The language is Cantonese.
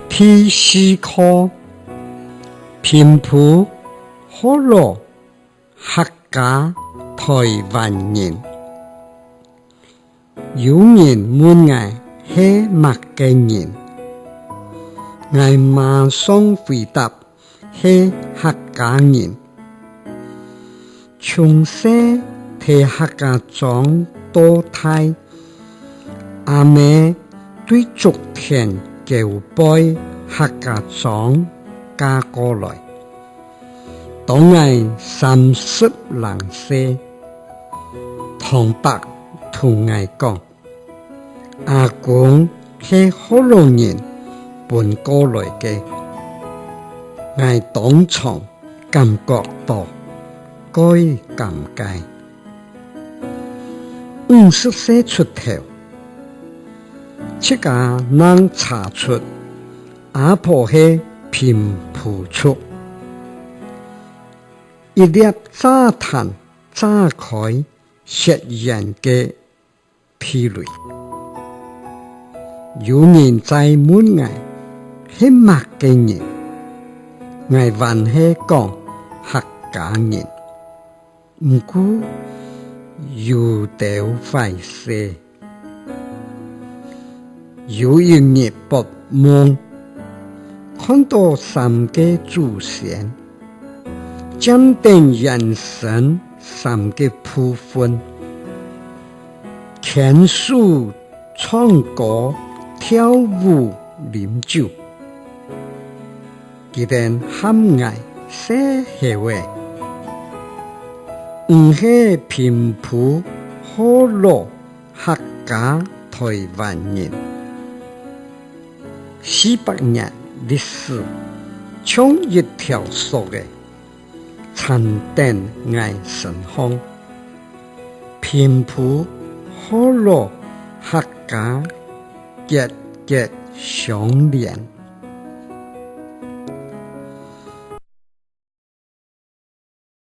T 西科平埔好罗客家台湾人，有人问我是乜嘅人，我马上回答是客家人。从小喺客家庄到大，阿妹对昨天舊輩客家莊嫁過來，當我30歲，堂伯同我講，阿公係好多人搬過來嘅，我當場感覺到該尷尬。50歲出頭，這個能查出阿婆係平埔族，一粒炸彈炸開血人嘅疲累。有人在問我係乜嘅人，我還係講客家人，唔過有點費事。有一日博夢，看到3個祖先，將定人生3個部分，牽手唱歌跳舞飲酒，佢哋喊我寫係話，唔係平埔好羅客家台灣人。400年歷史，像一條索嘅殘定我身上，平埔好羅客家結結相連。